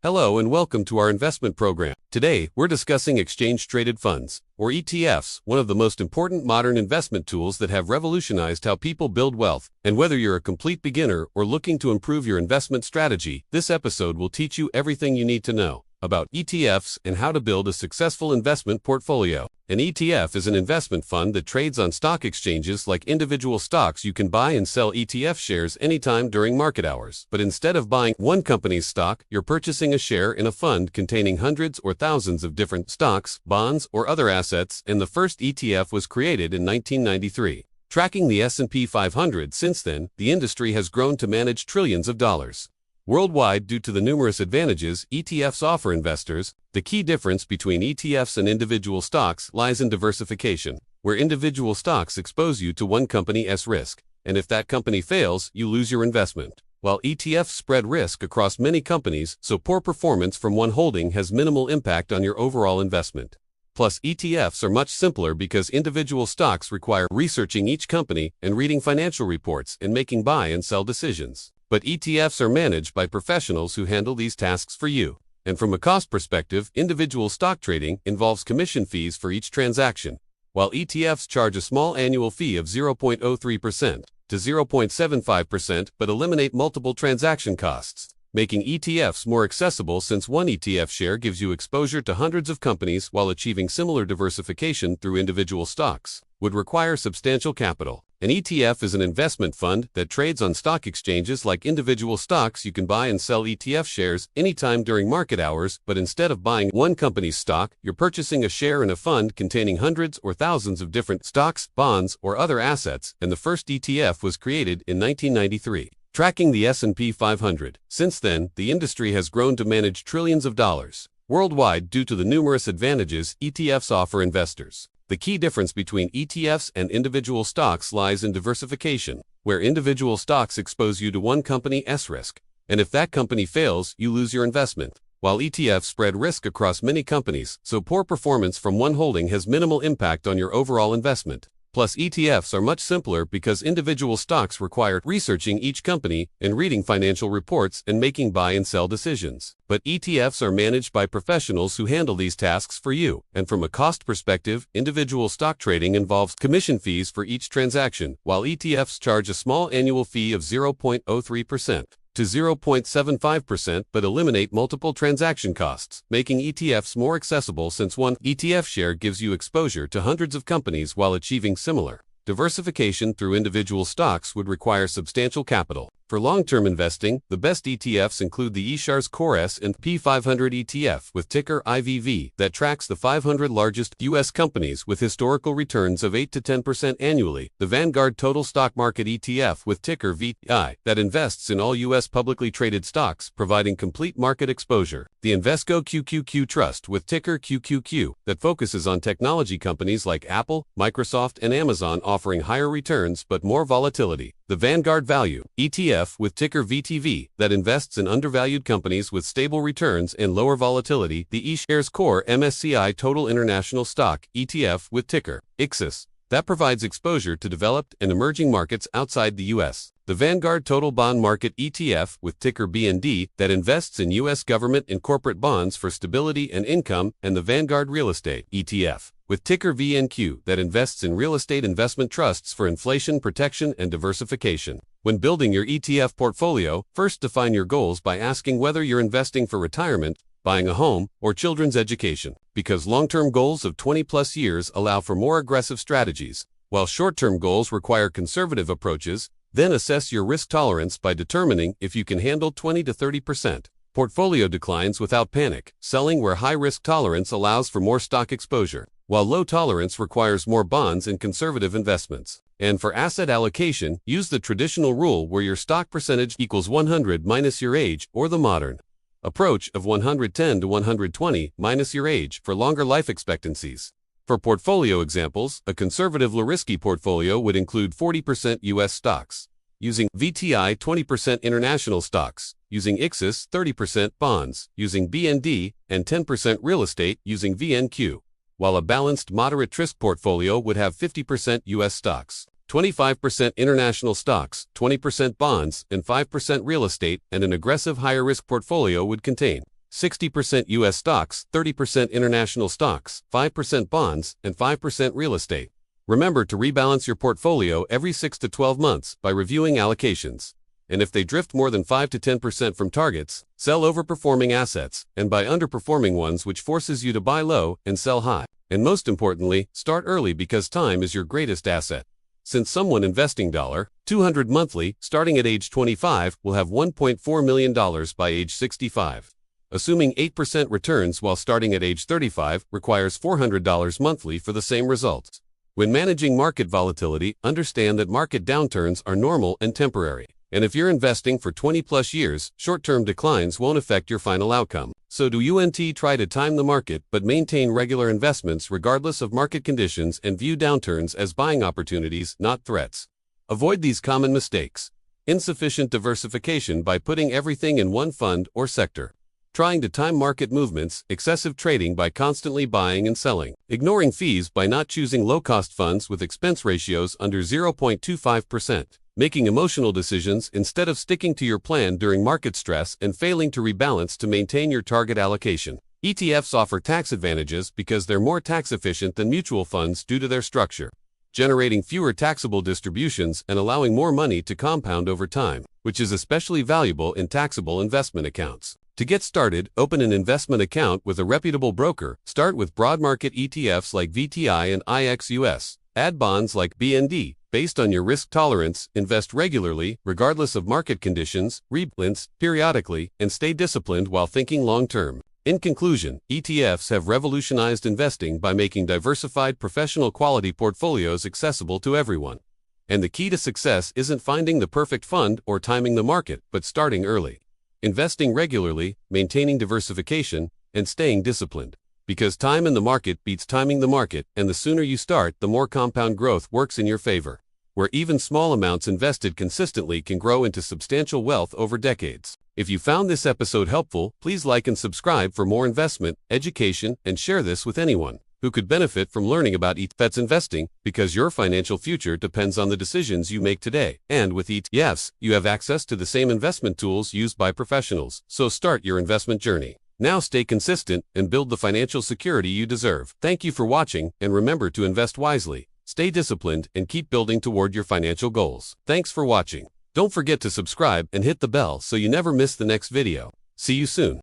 Hello and welcome to our investment program. Today, we're discussing exchange-traded funds, or ETFs, one of the most important modern investment tools that have revolutionized how people build wealth. And whether you're a complete beginner or looking to improve your investment strategy, this episode will teach you everything you need to know about ETFs and how to build a successful investment portfolio. An ETF is an investment fund that trades on stock exchanges like individual stocks. You can buy and sell ETF shares anytime during market hours. But instead of buying one company's stock, you're purchasing a share in a fund containing hundreds or thousands of different stocks, bonds, or other assets, and the first ETF was created in 1993. Tracking the S&P 500 since then, the industry has grown to manage trillions of dollars. Worldwide, due to the numerous advantages ETFs offer investors, the key difference between ETFs and individual stocks lies in diversification, where individual stocks expose you to one company's risk, and if that company fails, you lose your investment. While ETFs spread risk across many companies, so poor performance from one holding has minimal impact on your overall investment. Plus, ETFs are much simpler because individual stocks require researching each company and reading financial reports and making buy and sell decisions. But ETFs are managed by professionals who handle these tasks for you. And from a cost perspective, individual stock trading involves commission fees for each transaction, while ETFs charge a small annual fee of 0.03% to 0.75% but eliminate multiple transaction costs, making ETFs more accessible since one ETF share gives you exposure to hundreds of companies while achieving similar diversification through individual stocks would require substantial capital. An ETF is an investment fund that trades on stock exchanges like individual stocks. You can buy and sell ETF shares anytime during market hours, but instead of buying one company's stock, you're purchasing a share in a fund containing hundreds or thousands of different stocks, bonds, or other assets, and the first ETF was created in 1993. Tracking the S&P 500. Since then, the industry has grown to manage trillions of dollars. Worldwide, due to the numerous advantages ETFs offer investors. The key difference between ETFs and individual stocks lies in diversification, where individual stocks expose you to one company's risk, and if that company fails, you lose your investment, while ETFs spread risk across many companies, so poor performance from one holding has minimal impact on your overall investment. Plus, ETFs are much simpler because individual stocks require researching each company and reading financial reports and making buy and sell decisions. But ETFs are managed by professionals who handle these tasks for you. And from a cost perspective, individual stock trading involves commission fees for each transaction, while ETFs charge a small annual fee of 0.03% to 0.75% but eliminate multiple transaction costs, making ETFs more accessible since one ETF share gives you exposure to hundreds of companies while achieving similar diversification through individual stocks would require substantial capital. For long-term investing, the best ETFs include the eShares Core S&P 500 ETF with ticker IVV that tracks the 500 largest U.S. companies with historical returns of 8 to 10% annually, the Vanguard Total Stock Market ETF with ticker VI that invests in all U.S. publicly traded stocks, providing complete market exposure, the Invesco QQQ Trust with ticker QQQ that focuses on technology companies like Apple, Microsoft, and Amazon, offering higher returns but more volatility, the Vanguard Value ETF with ticker VTV that invests in undervalued companies with stable returns and lower volatility, the eShares Core MSCI Total International Stock ETF with ticker IXIS that provides exposure to developed and emerging markets outside the U.S., the Vanguard Total Bond Market ETF with ticker BND that invests in U.S. government and corporate bonds for stability and income, and the Vanguard Real Estate ETF with ticker VNQ that invests in real estate investment trusts for inflation protection and diversification. When building your ETF portfolio, first define your goals by asking whether you're investing for retirement, buying a home, or children's education, because long-term goals of 20-plus years allow for more aggressive strategies, while short-term goals require conservative approaches. Then assess your risk tolerance by determining if you can handle 20 to 30%. Portfolio declines without panic, selling where high risk tolerance allows for more stock exposure, while low tolerance requires more bonds and conservative investments. And for asset allocation, use the traditional rule where your stock percentage equals 100 minus your age, or the modern approach of 110 to 120 minus your age for longer life expectancies. For portfolio examples, a conservative low-risky portfolio would include 40% U.S. stocks, using VTI 20% international stocks, using IXIS 30% bonds, using BND, and 10% real estate using VNQ, while a balanced moderate risk portfolio would have 50% U.S. stocks, 25% international stocks, 20% bonds, and 5% real estate, and an aggressive higher risk portfolio would contain 60% US stocks, 30% international stocks, 5% bonds, and 5% real estate. Remember to rebalance your portfolio every 6 to 12 months by reviewing allocations. And if they drift more than 5 to 10% from targets, sell overperforming assets and buy underperforming ones, which forces you to buy low and sell high. And most importantly, start early because time is your greatest asset. Since someone investing $200 monthly starting at age 25 will have $1.4 million by age 65. Assuming 8% returns while starting at age 35 requires $400 monthly for the same results. When managing market volatility, understand that market downturns are normal and temporary. And if you're investing for 20+ years, short-term declines won't affect your final outcome. So do you try to time the market but maintain regular investments regardless of market conditions and view downturns as buying opportunities, not threats. Avoid these common mistakes. Insufficient diversification by putting everything in one fund or sector. Trying to time market movements, excessive trading by constantly buying and selling. Ignoring fees by not choosing low-cost funds with expense ratios under 0.25%. Making emotional decisions instead of sticking to your plan during market stress and failing to rebalance to maintain your target allocation. ETFs offer tax advantages because they're more tax efficient than mutual funds due to their structure, generating fewer taxable distributions and allowing more money to compound over time, which is especially valuable in taxable investment accounts. To get started, open an investment account with a reputable broker. Start with broad market ETFs like VTI and IXUS. Add bonds like BND. Based on your risk tolerance, invest regularly, regardless of market conditions, rebalance periodically, and stay disciplined while thinking long-term. In conclusion, ETFs have revolutionized investing by making diversified professional quality portfolios accessible to everyone. And the key to success isn't finding the perfect fund or timing the market, but starting early. Investing regularly, maintaining diversification, and staying disciplined. Because time in the market beats timing the market, and the sooner you start, the more compound growth works in your favor. Where even small amounts invested consistently can grow into substantial wealth over decades. If you found this episode helpful, please like and subscribe for more investment, education, and share this with anyone who could benefit from learning about ETFs investing, because your financial future depends on the decisions you make today. And with ETFs, you have access to the same investment tools used by professionals. So start your investment journey. Now stay consistent and build the financial security you deserve. Thank you for watching, and remember to invest wisely, stay disciplined, and keep building toward your financial goals. Thanks for watching. Don't forget to subscribe and hit the bell so you never miss the next video. See you soon.